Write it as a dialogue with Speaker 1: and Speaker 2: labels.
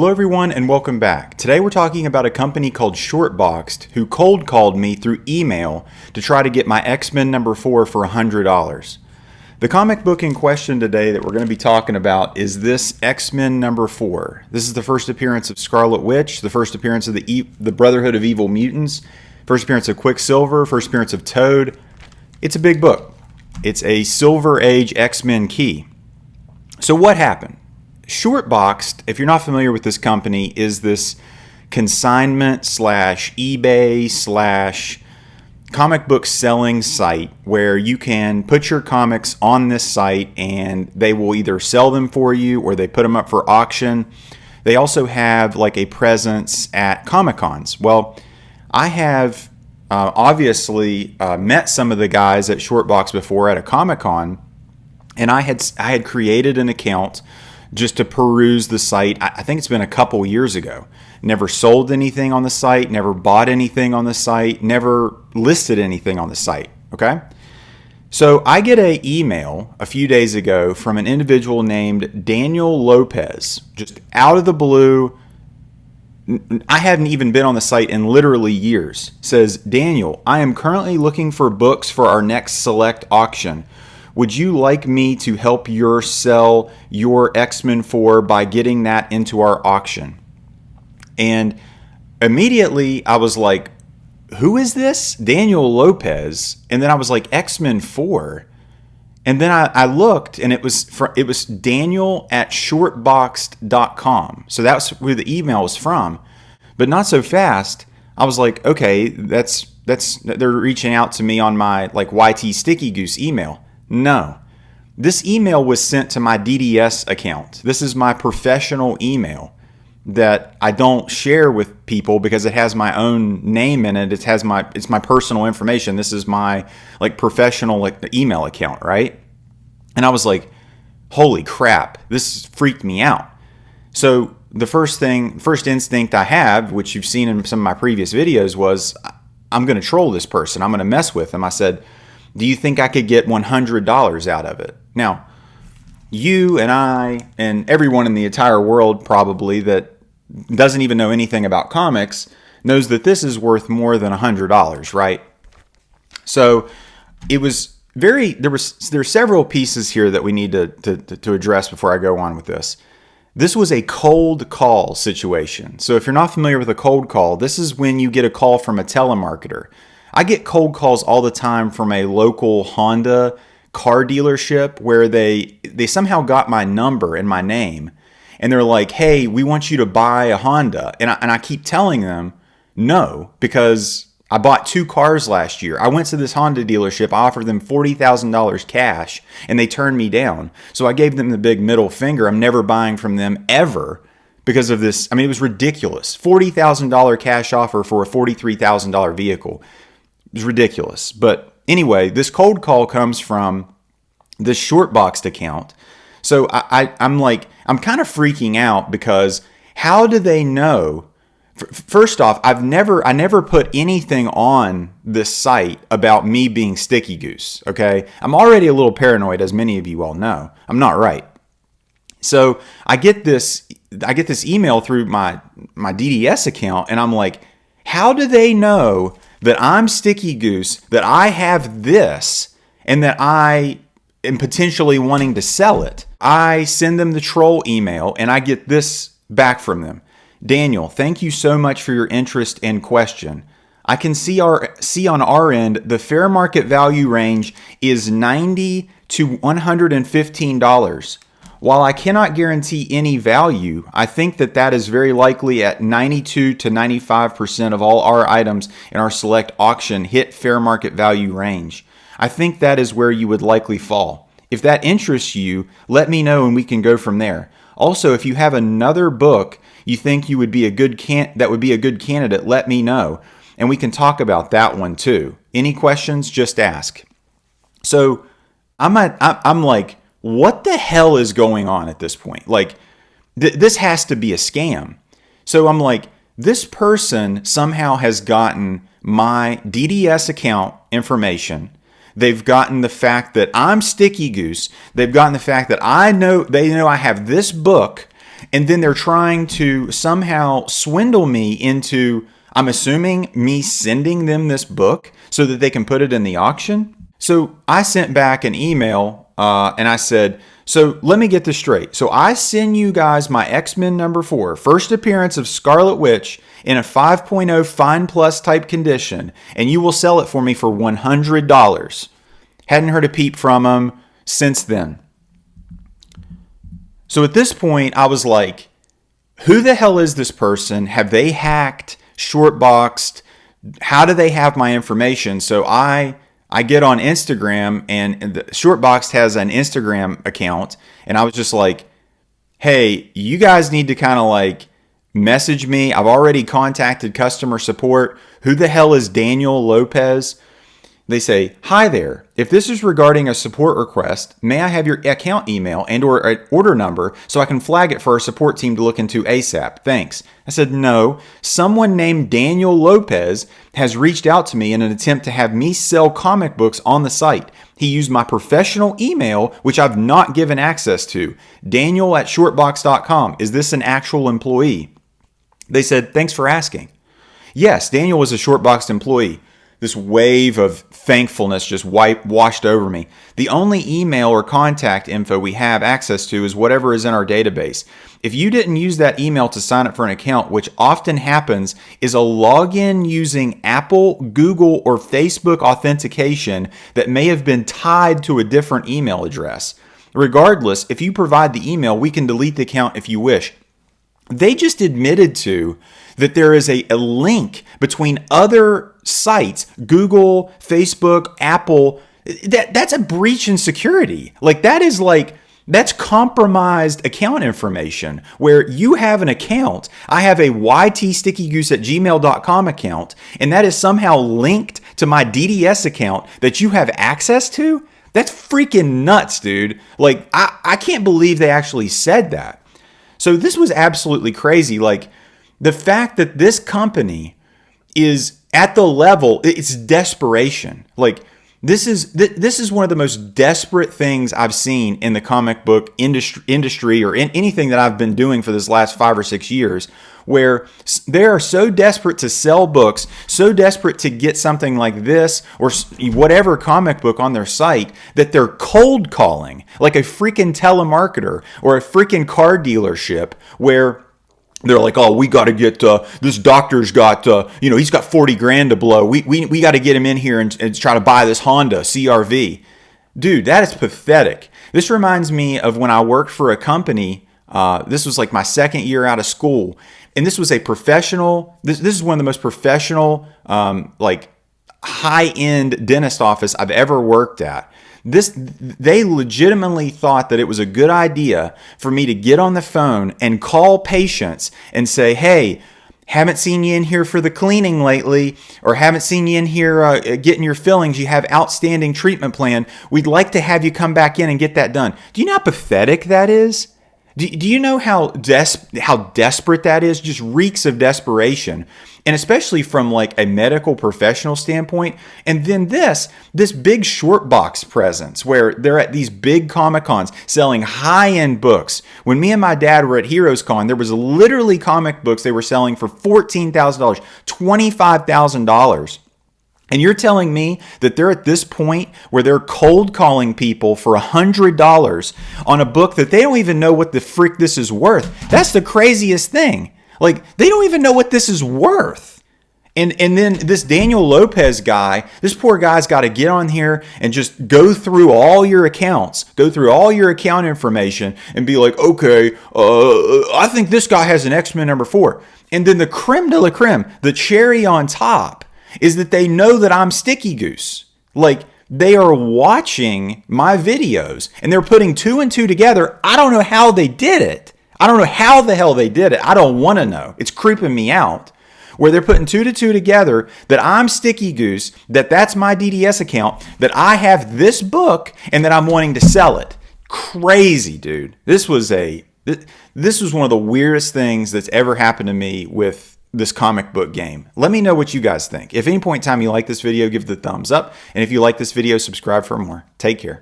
Speaker 1: Hello everyone and welcome back. Today we're talking about a company called Shortboxed who cold called me through email to try to get my X-Men number 4 for $100. The comic book in question today that we're going to be talking about is this X-Men number 4. This is the first appearance of Scarlet Witch, the first appearance of the Brotherhood of Evil Mutants, first appearance of Quicksilver, first appearance of Toad. It's a big book. It's a Silver Age X-Men key. So what happened? Shortboxed, if you're not familiar with this company, is this consignment slash eBay slash comic book selling site where you can put your comics on this site and they will either sell them for you or they put them up for auction. They also have like a presence at Comic-Cons. Well, I have obviously met some of the guys at Shortbox before at a Comic-Con, and I had created an account just to peruse the site. I think it's been a couple years ago. Never sold anything on the site, never bought anything on the site, never listed anything on the site, okay? So I get an email a few days ago from an individual named Daniel Lopez, just out of the blue. I hadn't even been on the site in literally years. Says, Daniel, I am currently looking for books for our next select auction. Would you like me to help you sell your X-Men 4 by getting that into our auction? And immediately I was like, who is this? Daniel Lopez. And then I was like, X-Men 4. And then I looked and it was Daniel at shortboxed.com. So that's where the email was from. But not so fast. I was like, okay, they're reaching out to me on my like YT Sticky Goose email. No, this email was sent to my DDS account. This is my professional email that I don't share with people because it has my own name in it. It's my personal information. This is my like professional like email account, right? And I was like, holy crap, this freaked me out. So the first instinct I have, which you've seen in some of my previous videos, was I'm going to troll this person. I'm going to mess with him. I said, do you think I could get $100 out of it? Now, you and I and everyone in the entire world probably that doesn't even know anything about comics knows that this is worth more than $100, right? So it was there's several pieces here that we need to address before I go on with this. This was a cold call situation. So if you're not familiar with a cold call, this is when you get a call from a telemarketer. I get cold calls all the time from a local Honda car dealership where they somehow got my number and my name. And they're like, hey, we want you to buy a Honda. And I keep telling them no, because I bought 2 cars last year. I went to this Honda dealership. I offered them $40,000 cash and they turned me down. So I gave them the big middle finger. I'm never buying from them ever because of this. I mean, it was ridiculous. $40,000 cash offer for a $43,000 vehicle. It was ridiculous. But anyway, this cold call comes from this Shortboxed account. So I'm kind of freaking out because how do they know? First off, I never put anything on this site about me being Sticky Goose. Okay, I'm already a little paranoid, as many of you all know. I'm not right. So I get this email through my DDS account, and I'm like, how do they know that I'm Sticky Goose, that I have this, and that I am potentially wanting to sell it? I send them the troll email, and I get this back from them. Daniel, thank you so much for your interest and question. I can see on our end, the fair market value range is $90 to $115. While I cannot guarantee any value, I think that is very likely at 92 to 95% of all our items in our select auction hit fair market value range. I think that is where you would likely fall. If that interests you, let me know and we can go from there. Also, if you have another book you think you would be a good candidate, let me know and we can talk about that one too. Any questions, just ask. So I'm like, what the hell is going on at this point? Like, this has to be a scam. So I'm like, this person somehow has gotten my DDS account information. They've gotten the fact that I'm Sticky Goose. They've gotten the fact that they know I have this book. and then they're trying to somehow swindle me into, I'm assuming, me sending them this book so that they can put it in the auction. So I sent back an email and I said, so let me get this straight. So I send you guys my X-Men #4, first appearance of Scarlet Witch in a 5.0 Fine Plus type condition, and you will sell it for me for $100. Hadn't heard a peep from them since then. So at this point, I was like, who the hell is this person? Have they hacked Shortboxed? How do they have my information? So I get on Instagram, and Shortboxed has an Instagram account, and I was just like, hey, you guys need to kind of like message me. I've already contacted customer support. Who the hell is Daniel Lopez? They say, hi there. If this is regarding a support request, may I have your account email and or an order number so I can flag it for our support team to look into ASAP? Thanks. I said, no. Someone named Daniel Lopez has reached out to me in an attempt to have me sell comic books on the site. He used my professional email, which I've not given access to. Daniel@shortbox.com. Is this an actual employee? They said, thanks for asking. Yes, Daniel was a Shortboxed employee. This wave of thankfulness just washed over me. The only email or contact info we have access to is whatever is in our database. If you didn't use that email to sign up for an account, which often happens, is a login using Apple, Google, or Facebook authentication that may have been tied to a different email address. Regardless, if you provide the email, we can delete the account if you wish. They just admitted to that there is a link between other sites, Google, Facebook, Apple. That's a breach in security. That's compromised account information where you have an account. I have a ytstickygoose@gmail.com account, and that is somehow linked to my DDS account that you have access to. That's freaking nuts, dude. Like, I can't believe they actually said that. So this was absolutely crazy. Like, the fact that this company is at the level, it's desperation. Like, this is one of the most desperate things I've seen in the comic book industry or in anything that I've been doing for this last 5 or 6 years, where they are so desperate to sell books, so desperate to get something like this or whatever comic book on their site, that they're cold calling like a freaking telemarketer or a freaking car dealership, where they're like, oh, we got to get, this doctor's got, he's got 40 grand to blow. We got to get him in here and try to buy this Honda CRV. Dude, that is pathetic. This reminds me of when I worked for a company. This was like my second year out of school. And this was a professional, this is one of the most professional, high-end dentist office I've ever worked at. They legitimately thought that it was a good idea for me to get on the phone and call patients and say, hey, haven't seen you in here for the cleaning lately, or haven't seen you in here getting your fillings. You have outstanding treatment plan. We'd like to have you come back in and get that done. Do you know how pathetic that is? Do you know how desperate that is? Just reeks of desperation. And especially from like a medical professional standpoint. And then this big Shortbox presence where they're at these big Comic Cons selling high-end books. When me and my dad were at Heroes Con, there was literally comic books they were selling for $14,000, $25,000. And you're telling me that they're at this point where they're cold calling people for $100 on a book that they don't even know what the frick this is worth. That's the craziest thing. Like, they don't even know what this is worth. And then this Daniel Lopez guy, this poor guy's got to get on here and just go through all your accounts, go through all your account information and be like, okay, I think this guy has an X-Men #4. And then the creme de la creme, the cherry on top, is that they know that I'm Sticky Goose. Like, they are watching my videos and they're putting 2 and 2 together. I don't know how they did it. I don't know how the hell they did it. I don't want to know. It's creeping me out. Where they're putting 2 to 2 together, that I'm Sticky Goose, that's my DDS account, that I have this book, and that I'm wanting to sell it. Crazy, dude. This was one of the weirdest things that's ever happened to me with this comic book game. Let me know what you guys think. If at any point in time you like this video, give it a thumbs up. And if you like this video, subscribe for more. Take care.